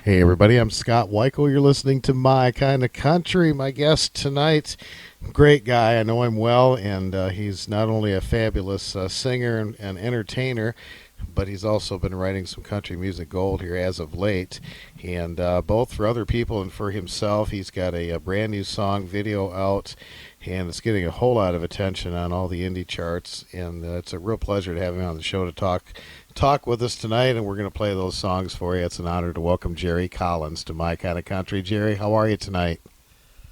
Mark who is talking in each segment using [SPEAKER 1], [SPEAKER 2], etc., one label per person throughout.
[SPEAKER 1] Hey everybody, I'm Scott Wikle. You're listening to My Kind of Country. My guest tonight, great guy. I know him well, and he's not only a fabulous singer and entertainer, but he's also been writing some country music gold here as of late. And both for other people and for himself, he's got a brand new song video out, and it's getting a whole lot of attention on all the indie charts. And it's a real pleasure to have him on the show to talk with us tonight, and we're going to play those songs for you. It's an honor to welcome Jerry Collins to My Kind of Country. Jerry, how are you tonight?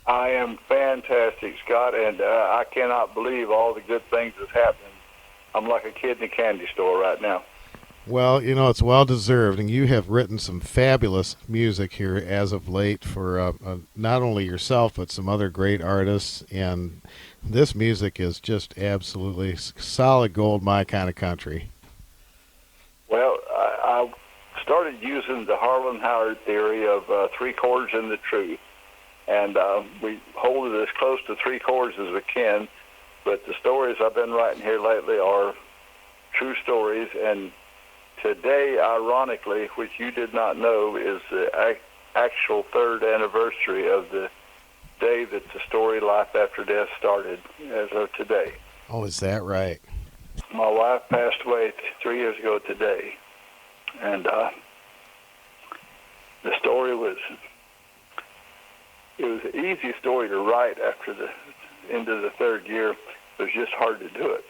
[SPEAKER 2] I am fantastic, Scott, and I cannot believe all the good things that's happening. I'm like a kid in a candy store right now.
[SPEAKER 1] Well, you know, it's well-deserved, and you have written some fabulous music here as of late for not only yourself, but some other great artists, and this music is just absolutely solid gold, My Kind of Country.
[SPEAKER 2] Well, I started using the Harlan Howard theory of three chords and the truth, and we hold it as close to three chords as we can, but the stories I've been writing here lately are true stories, and today, ironically, which you did not know, is the actual third anniversary of the day that the story Life After Death started as of today.
[SPEAKER 1] Oh, is that right?
[SPEAKER 2] My wife passed away 3 years ago today, and the story was an easy story to write after the end of the third year. It was just hard to do it.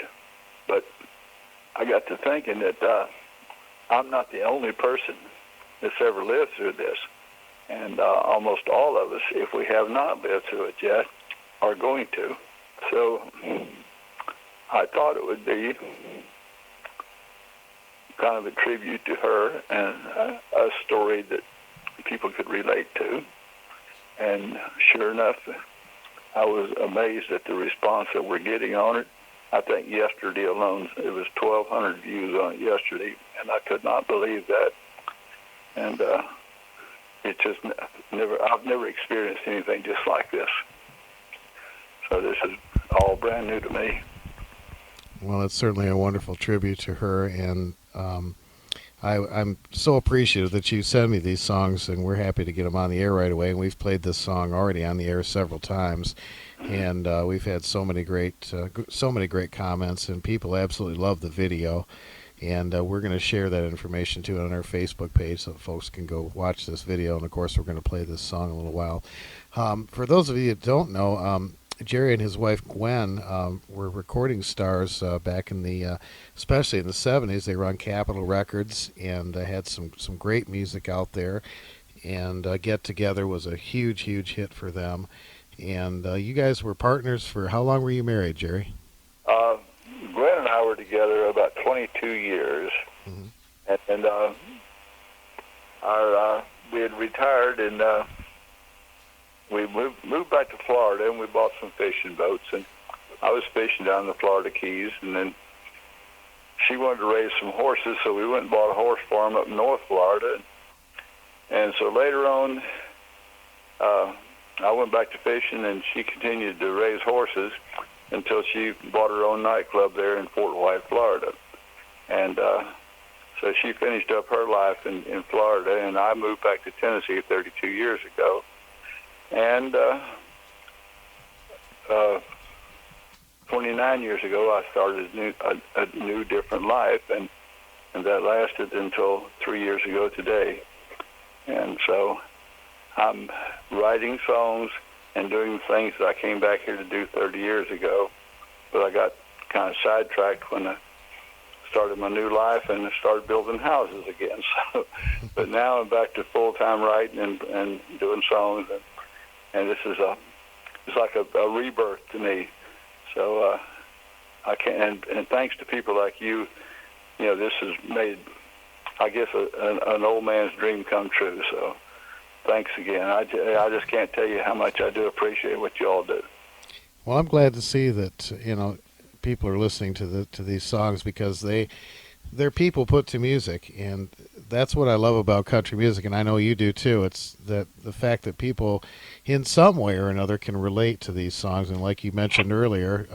[SPEAKER 2] But I got to thinking that I'm not the only person that's ever lived through this, and almost all of us, if we have not lived through it yet, are going to. So I thought it would be kind of a tribute to her and a story that people could relate to. And sure enough, I was amazed at the response that we're getting on it. I think yesterday alone, it was 1,200 views on it yesterday, and I could not believe that. And it just I've never experienced anything just like this. So this is all brand new to me.
[SPEAKER 1] Well, it's certainly a wonderful tribute to her, and I'm so appreciative that you send me these songs, and we're happy to get them on the air right away. And we've played this song already on the air several times, and we've had so many great comments, and people absolutely love the video. And we're going to share that information too on our Facebook page, so folks can go watch this video. And of course, we're going to play this song in a little while. For those of you that don't know, Jerry and his wife Gwen were recording stars back in especially in the 70s. They were on Capitol Records and had some great music out there. And Get Together was a huge hit for them. And you guys were partners for how long were you married, Jerry?
[SPEAKER 2] Gwen and I were together about 22 years, mm-hmm. and we had retired, and we moved back to Florida, and we bought some fishing boats, and I was fishing down the Florida Keys, and then she wanted to raise some horses, so we went and bought a horse farm up in North Florida, and so later on, I went back to fishing, and she continued to raise horses until she bought her own nightclub there in Fort White, Florida. And so she finished up her life in Florida, and I moved back to Tennessee 32 years ago. And 29 years ago, I started a new, different life, and that lasted until 3 years ago today. And so I'm writing songs and doing things that I came back here to do 30 years ago. But I got kind of sidetracked when I started my new life and started building houses again. So, but now I'm back to full-time writing and doing songs, and this is it's like a rebirth to me. So I can, and thanks to people like you, this has made, I guess, an old man's dream come true. So thanks again. I just can't tell you how much I do appreciate what you all do.
[SPEAKER 1] Well, I'm glad to see that people are listening to these songs, because they're people put to music, and that's what I love about country music, and I know you do too. It's that the fact that people in some way or another can relate to these songs, and like you mentioned earlier,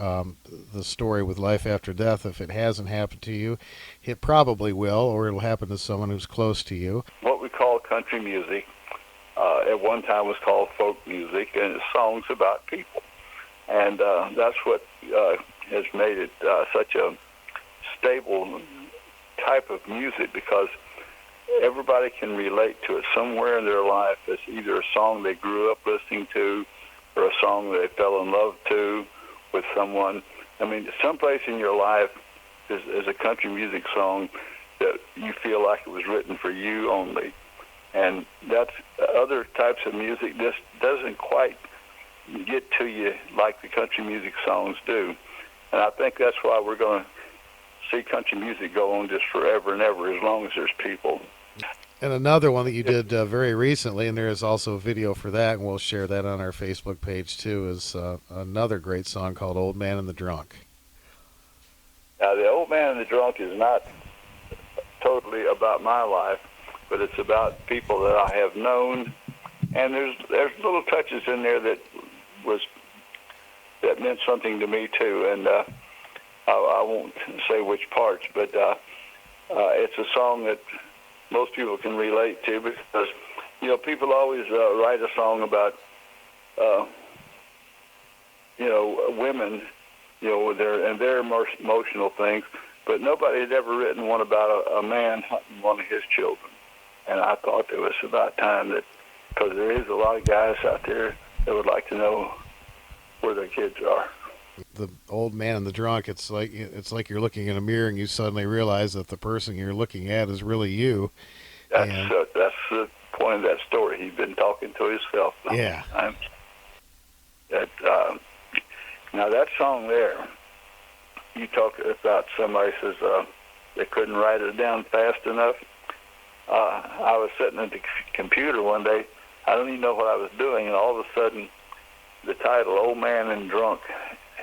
[SPEAKER 1] the story with Life After Death, if it hasn't happened to you, it probably will, or it'll happen to someone who's close to you.
[SPEAKER 2] What we call country music at one time was called folk music, and it's songs about people. And that's what has made it such a stable type of music, because everybody can relate to it somewhere in their life. It's either a song they grew up listening to or a song they fell in love to with someone. I mean, someplace in your life is a country music song that you feel like it was written for you only. And that's other types of music just doesn't quite get to you like the country music songs do. And I think that's why we're going to see country music go on just forever and ever, as long as there's people.
[SPEAKER 1] And another one that you did very recently, and there is also a video for that, and we'll share that on our Facebook page too, is another great song called Old Man and the Drunk.
[SPEAKER 2] Now, the Old Man and the Drunk is not totally about my life, but it's about people that I have known. And there's little touches in there that meant something to me too. And I won't say which parts, but it's a song that most people can relate to, because people always write a song about women, their emotional things, but nobody had ever written one about a man hunting one of his children. And I thought it was about time, that because there is a lot of guys out there that would like to know where their kids are.
[SPEAKER 1] The Old Man and the Drunk, it's like you're looking in a mirror and you suddenly realize that the person you're looking at is really you.
[SPEAKER 2] That's the point of that story. He'd been talking to himself.
[SPEAKER 1] Yeah.
[SPEAKER 2] Now that song there, you talk about somebody says they couldn't write it down fast enough. I was sitting at the computer one day. I don't even know what I was doing, and all of a sudden the title Old Man and Drunk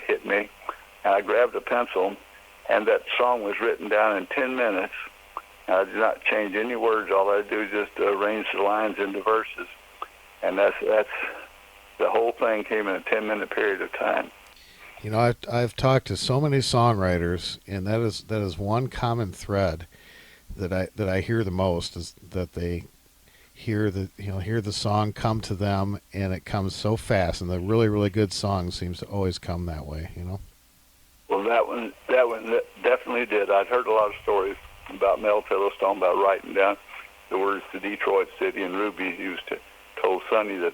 [SPEAKER 2] hit me, and I grabbed a pencil, and that song was written down in 10 minutes. And I did not change any words. All I do is just arrange the lines into verses, and that's the whole thing came in a 10-minute period of time.
[SPEAKER 1] I've talked to so many songwriters, and that is one common thread that I hear the most, is that they hear the song come to them, and it comes so fast, and the really, really good song seems to always come that way.
[SPEAKER 2] Well, that one definitely did. I'd heard a lot of stories about Mel Fiddlestone about writing down the words to Detroit City, and Ruby used to told Sonny that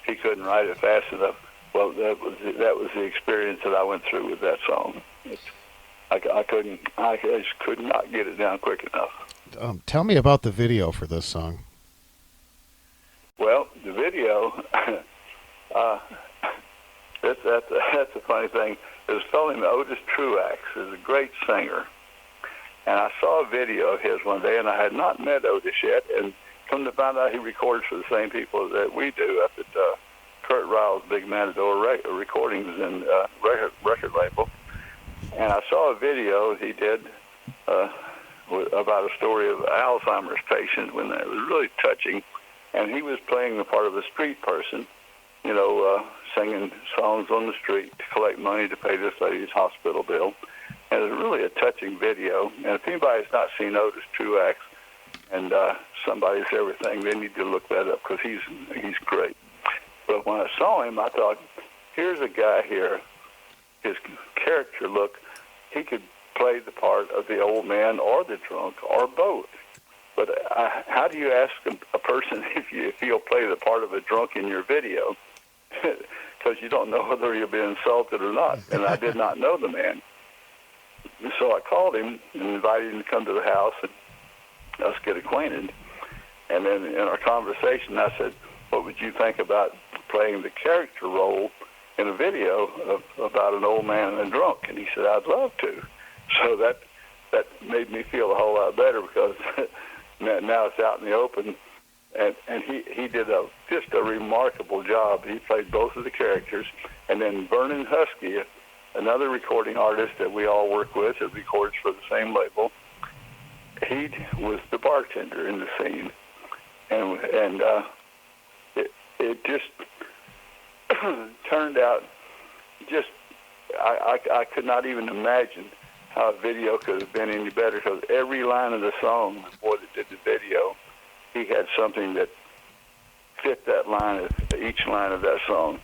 [SPEAKER 2] he couldn't write it fast enough. Well, that was the experience that I went through with that song. I just could not get it down quick enough.
[SPEAKER 1] Tell me about the video for this song.
[SPEAKER 2] Well, the video, that's a funny thing. There's a fellow named Otis Truax, who's a great singer. And I saw a video of his one day, and I had not met Otis yet. And come to find out, he records for the same people that we do up at Kurt Ryle's Big Matador Recordings and record label. And I saw a video he did about a story of an Alzheimer's patient, when it was really touching. And he was playing the part of a street person, singing songs on the street to collect money to pay this lady's hospital bill. And it's really a touching video. And if anybody's not seen Otis Truax and Somebody's Everything, they need to look that up, because he's great. But when I saw him, I thought, here's a guy here. His character look, he could play the part of the old man or the drunk or both. But how do you ask a person if he'll play the part of a drunk in your video? Because you don't know whether you'll be insulted or not. And I did not know the man. So I called him and invited him to come to the house and us get acquainted. And then in our conversation, I said, what would you think about playing the character role in a video about an old man and a drunk? And he said, I'd love to. So that made me feel a whole lot better, because now it's out in the open. And he did just a remarkable job. He played both of the characters. And then Vernon Husky, another recording artist that we all work with, that records for the same label, he was the bartender in the scene. And it just turned out just, I could not even imagine how a video could have been any better, because every line of the song, what it did the video, he had something that fit that line, each line of that song.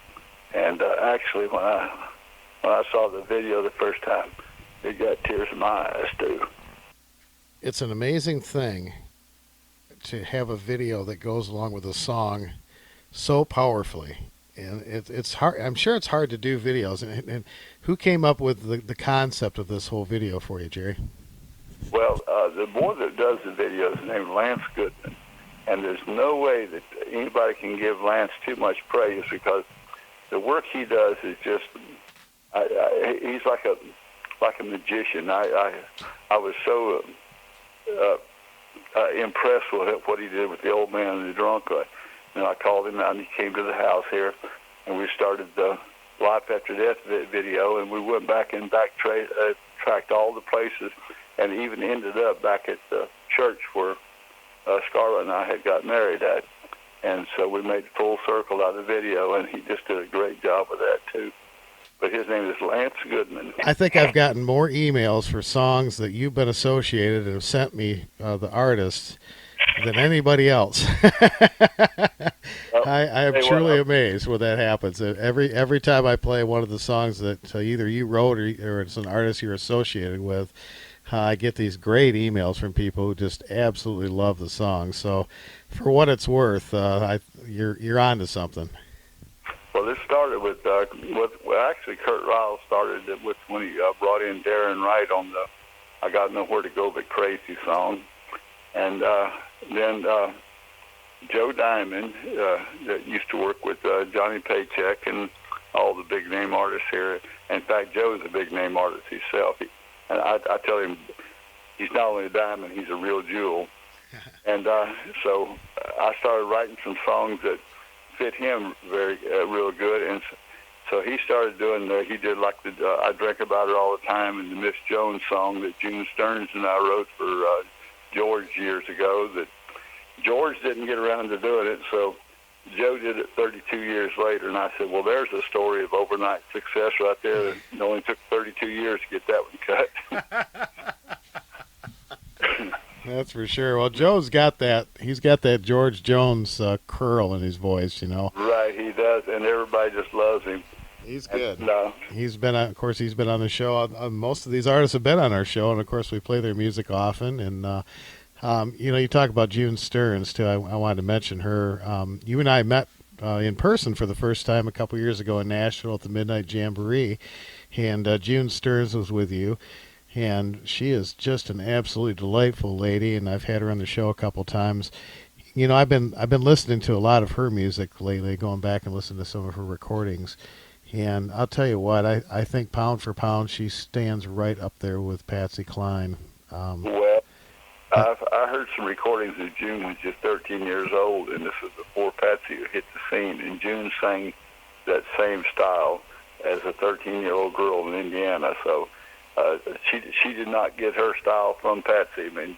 [SPEAKER 2] And actually, when I saw the video the first time, it got tears in my eyes too.
[SPEAKER 1] It's an amazing thing to have a video that goes along with a song so powerfully. And it's hard. I'm sure it's hard to do videos. And who came up with the concept of this whole video for you, Jerry?
[SPEAKER 2] Well, the boy that does the video is named Lance Goodman, and there's no way that anybody can give Lance too much praise because the work he does is just he's like a magician. I was so impressed with what he did with the old man and the drunk. And I called him out, and he came to the house here, and we started the Life After Death video, and we went back and tracked all the places, and even ended up back at the church where Scarlett and I had got married at. And so we made full circle out of the video, and he just did a great job with that, too. But his name is Lance Goodman.
[SPEAKER 1] I think I've gotten more emails for songs that you've been associated and have sent me, the artists, than anybody else. I am truly amazed when that happens. Every time I play one of the songs that either you wrote or it's an artist you're associated with, I get these great emails from people who just absolutely love the song. So, for what it's worth, you're on to something.
[SPEAKER 2] Well, this started with actually Kurt Ryle started it with when he brought in Darren Wright on the "I Got Nowhere to Go But Crazy" song, and then Joe Diamond that used to work with Johnny Paycheck and all the big name artists here. In fact, Joe is a big name artist himself. And I tell him he's not only a diamond, he's a real jewel. And so I started writing some songs that fit him very real good. And so he started doing, he did like the I Drink About Her All the Time and the Miss Jones song that June Stearns and I wrote for George years ago that George didn't get around to doing it. So Joe did it 32 years later, and I said, well, there's a story of overnight success right there. It only took 32 years to get that one cut.
[SPEAKER 1] That's for sure. Well, Joe's got that. He's got that George Jones curl in his voice, you know.
[SPEAKER 2] Right, he does, and everybody just loves him.
[SPEAKER 1] He's good.
[SPEAKER 2] And,
[SPEAKER 1] he's been, of course, he's been on the show. Most of these artists have been on our show, and of course, we play their music often. And you talk about June Stearns too. I wanted to mention her. You and I met in person for the first time a couple years ago in Nashville at the Midnight Jamboree, and June Stearns was with you. And she is just an absolutely delightful lady, and I've had her on the show a couple times. You know, I've been listening to a lot of her music lately, going back and listening to some of her recordings. And I'll tell you what, I think pound for pound, she stands right up there with Patsy Cline.
[SPEAKER 2] well, I heard some recordings of June when she was 13 years old, and this was before Patsy hit the scene. And June sang that same style as a 13-year-old girl in Indiana. So she did not get her style from Patsy. I mean,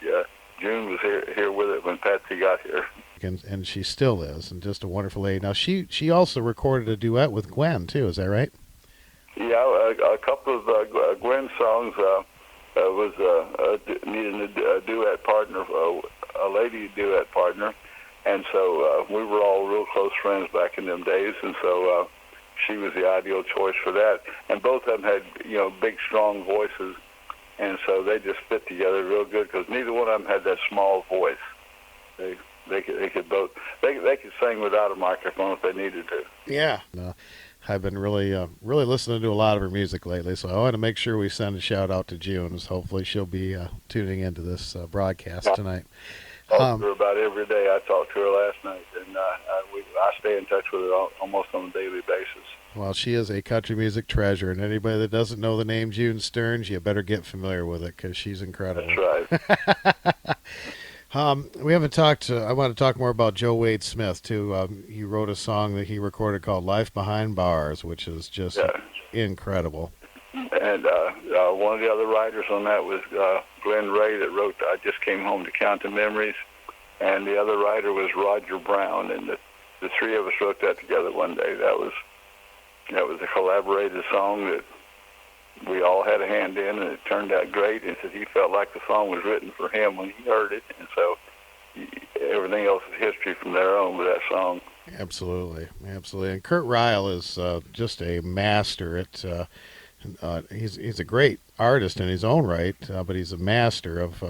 [SPEAKER 2] June was here with it when Patsy got here.
[SPEAKER 1] And she still is, and just a wonderful lady. Now, she also recorded a duet with Gwen, too. Is that right?
[SPEAKER 2] Yeah, a couple of Gwen songs needed a duet partner, a lady duet partner. And so we were all real close friends back in them days, and so she was the ideal choice for that. And both of them had, big, strong voices, and so they just fit together real good because neither one of them had that small voice. They could both they could sing without a microphone if they needed to.
[SPEAKER 1] Yeah. I've been really listening to a lot of her music lately, so I want to make sure we send a shout out to June. Hopefully, she'll be tuning into this broadcast tonight.
[SPEAKER 2] I talk to her about every day. I talked to her last night, and I stay in touch with her almost on a daily basis.
[SPEAKER 1] Well, she is a country music treasure, and anybody that doesn't know the name June Stearns, you better get familiar with it because she's incredible.
[SPEAKER 2] That's right.
[SPEAKER 1] We haven't talked. I want to talk more about Joe Wade Smith too. He wrote a song that he recorded called "Life Behind Bars," which is just incredible.
[SPEAKER 2] And one of the other writers on that was Glenn Ray that wrote "I Just Came Home to Count the Memories," and the other writer was Roger Brown, and the three of us wrote that together one day. That was a collaborated song that we all had a hand in, and it turned out great. And said he felt like the song was written for him when he heard it, and so everything else is history from there on with that song.
[SPEAKER 1] Absolutely, absolutely. And Kurt Ryle is just a master at. He's a great artist in his own right, but he's a master of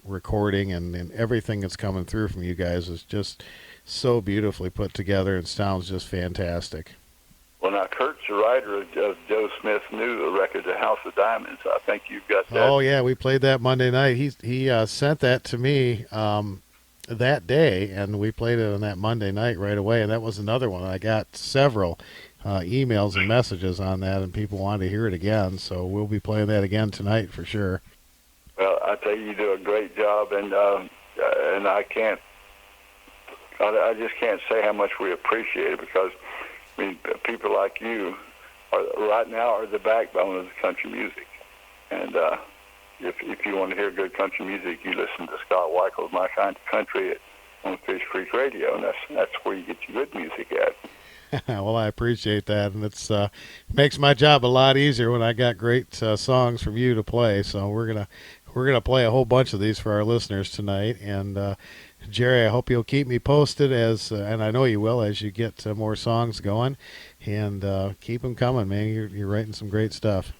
[SPEAKER 1] recording, and everything that's coming through from you guys is just so beautifully put together and sounds just fantastic.
[SPEAKER 2] Well, now Kurt's the writer of Joe Smith's new record, The House of Diamonds. I think you've got that.
[SPEAKER 1] Oh yeah, we played that Monday night. He sent that to me that day, and we played it on that Monday night right away. And that was another one. I got several emails and messages on that, and people wanted to hear it again. So we'll be playing that again tonight for sure.
[SPEAKER 2] Well, I tell you do a great job, and I just can't say how much we appreciate it, because I mean, people like you right now are the backbone of the country music. And if you want to hear good country music, you listen to Scott Wikle's My Kind of Country on Fish Creek Radio, and that's where you get your good music at.
[SPEAKER 1] Well, I appreciate that, and it's makes my job a lot easier when I got great songs from you to play. So we're gonna play a whole bunch of these for our listeners tonight. And Jerry, I hope you'll keep me posted and I know you will, as you get more songs going, and keep them coming, man. You're writing some great stuff.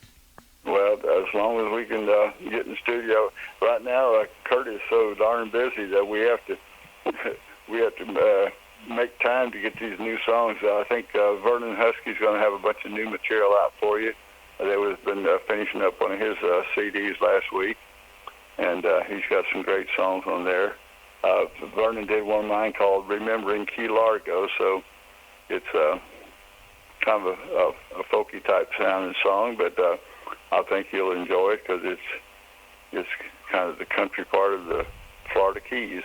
[SPEAKER 2] Well, as long as we can get in the studio. Right now, Kurt is so darn busy that we have to make time to get these new songs. I think Vernon Husky's going to have a bunch of new material out for you. They was been finishing up one of his CDs last week, and he's got some great songs on there. Vernon did one of mine called Remembering Key Largo, so it's kind of a folky type sounding song, but I think you'll enjoy it because it's kind of the country part of the Florida Keys.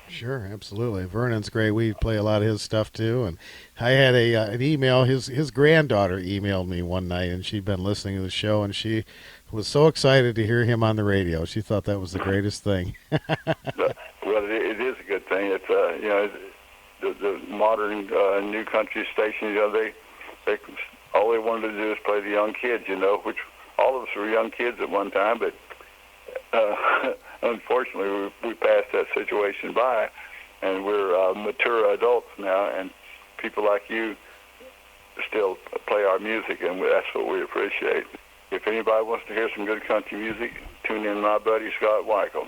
[SPEAKER 1] Sure, absolutely. Vernon's great. We play a lot of his stuff too. And I had an email. His granddaughter emailed me one night, and she'd been listening to the show, and she was so excited to hear him on the radio. She thought that was the greatest thing.
[SPEAKER 2] Well, it is a good thing. It's the modern new country stations. They all they wanted to do is play the young kids. Which all of us were young kids at one time, but unfortunately, we passed that situation by, and we're mature adults now, and people like you still play our music, and that's what we appreciate. If anybody wants to hear some good country music, tune in my buddy Scott Wikle,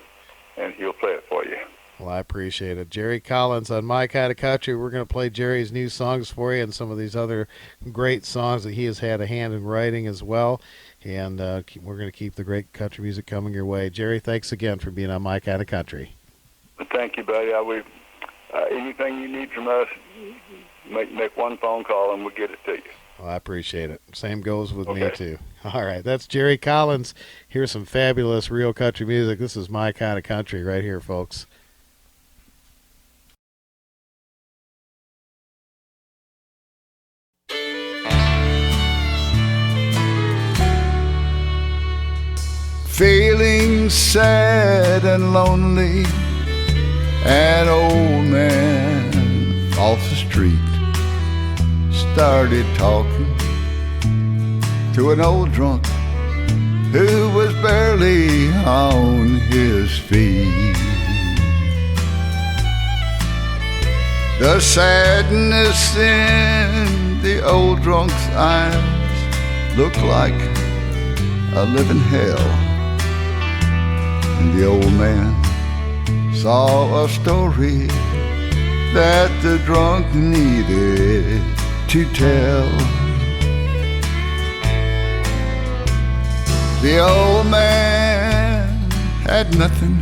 [SPEAKER 2] and he'll play it for you.
[SPEAKER 1] Well, I appreciate it. Jerry Collins on My Kind of Country. We're going to play Jerry's new songs for you and some of these other great songs that he has had a hand in writing as well. And we're going to keep the great country music coming your way. Jerry, thanks again for being on My Kind of Country.
[SPEAKER 2] Thank you, buddy. Anything you need from us, make one phone call and we'll get it to you.
[SPEAKER 1] Well, I appreciate it. Same goes with me, too. All right, that's Jerry Collins. Here's some fabulous real country music. This is My Kind of Country right here, folks.
[SPEAKER 3] Feeling sad and lonely, an old man off the street started talking to an old drunk who was barely on his feet. The sadness in the old drunk's eyes looked like a living hell. And the old man saw a story that the drunk needed to tell. The old man had nothing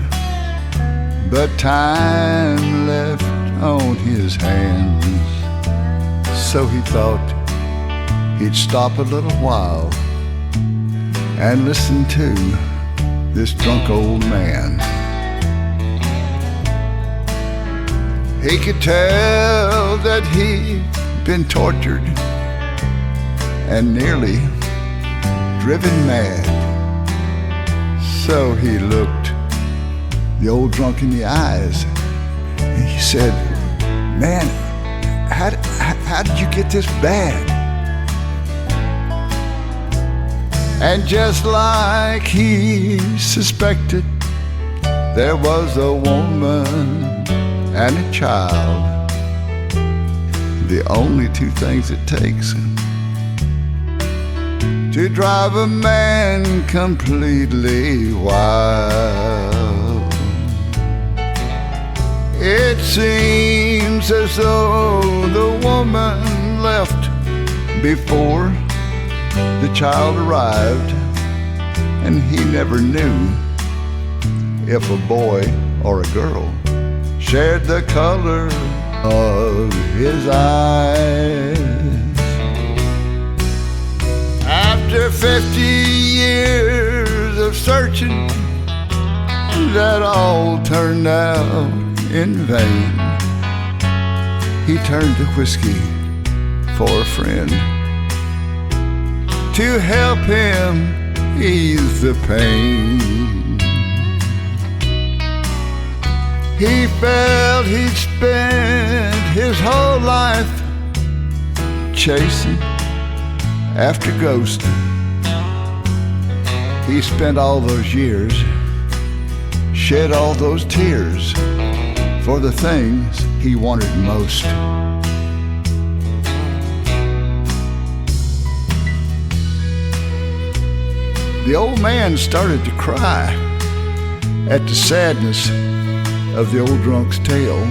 [SPEAKER 3] but time left on his hands, so he thought he'd stop a little while and listen to this drunk old man. He could tell that he'd been tortured and nearly driven mad. So he looked the old drunk in the eyes and he said, "Man, how did you get this bad?" And just like he suspected, there was a woman and a child. the only two things it takes to drive a man completely wild. It seems as though the woman left before the child arrived, and he never knew if a boy or a girl shared the color of his eyes. After 50 years of searching, that all turned out in vain. He turned to whiskey for a friend to help him ease the pain. He felt he'd spent his whole life chasing after ghosts. He spent all those years, shed all those tears for the things he wanted most. The old man started to cry at the sadness of the old drunk's tale.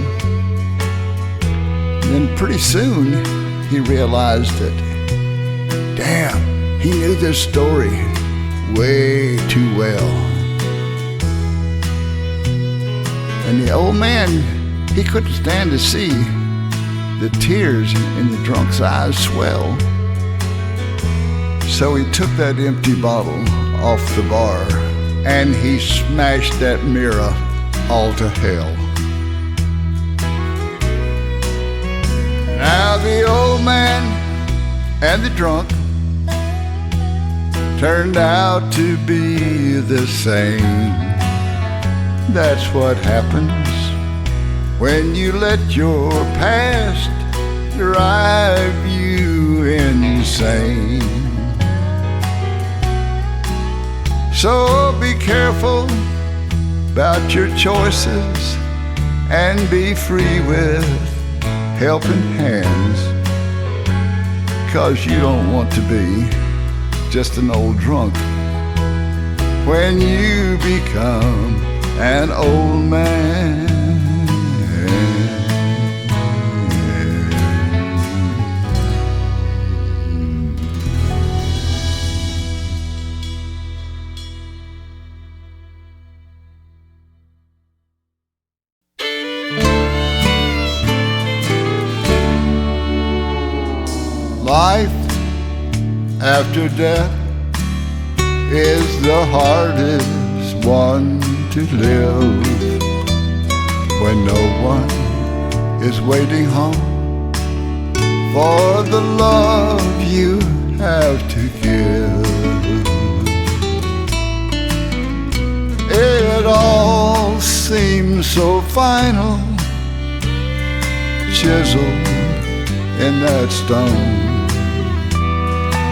[SPEAKER 3] Then pretty soon he realized that, damn, he knew this story way too well. And the old man, he couldn't stand to see the tears in the drunk's eyes swell. So he took that empty bottle off the bar and he smashed that mirror all to hell. Now the old man and the drunk turned out to be the same. That's what happens when you let your past drive you insane. So be careful about your choices and be free with helping hands, 'cause you don't want to be just an old drunk when you become an old man. Life after death is the hardest one to live, when no one is waiting home for the love you have to give. It all seems so final, chiseled in that stone,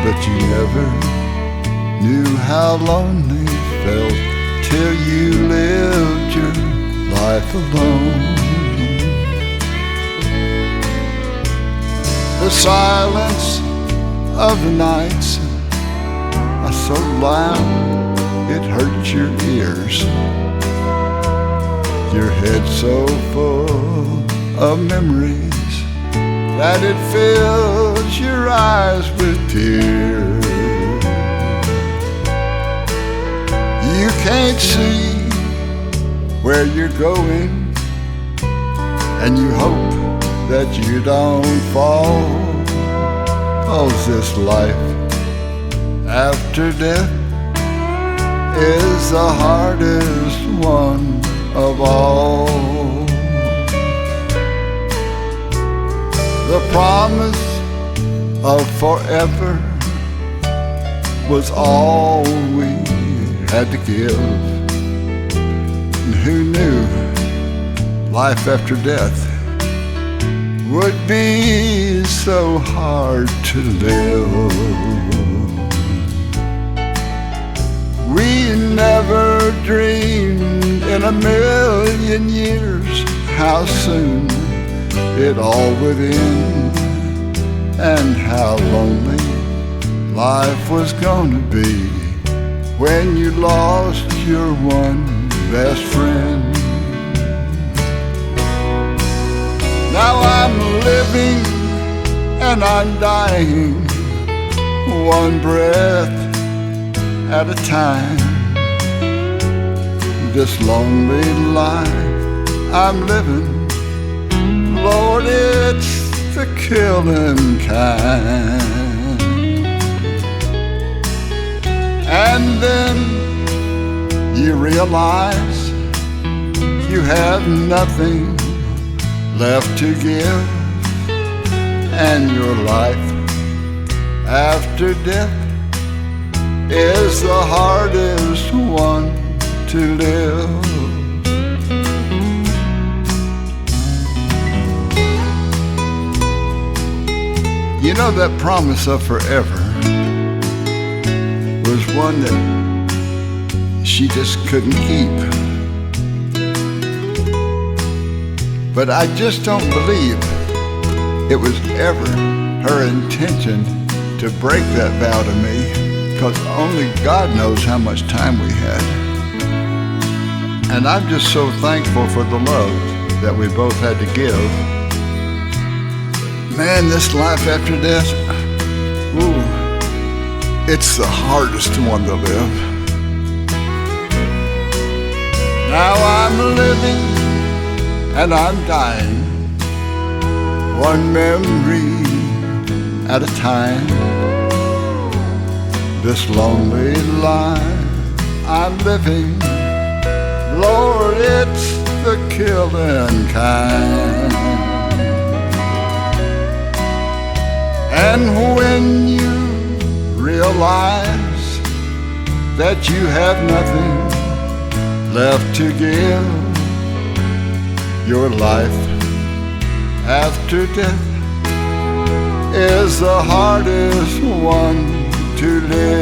[SPEAKER 3] but you never knew how lonely felt till you lived your life alone. The silence of the nights are so loud it hurts your ears. Your head so full of memories that it fills your eyes with tears. You can't see where you're going, and you hope that you don't fall. 'Cause this life after death is the hardest one of all. The promise of forever was all we had to give. And who knew life after death would be so hard to live? We never dreamed in a million years how soon it all would end. and how lonely life was gonna be when you lost your one best friend. Now I'm living and I'm dying, one breath at a time. This lonely life I'm living, Lord, it's the killing kind. And then you realize you have nothing left to give, and your life after death is the hardest one to live. You know, that promise of forever was one that she just couldn't keep. But I just don't believe it was ever her intention to break that vow to me, because only God knows how much time we had. And I'm just so thankful for the love that we both had to give. Man, this life after death, ooh, it's the hardest one to live. Now I'm living and I'm dying, one memory at a time. This lonely life I'm living, Lord, it's the killing kind. And when you realize that you have nothing left to give, your life after death is the hardest one to live.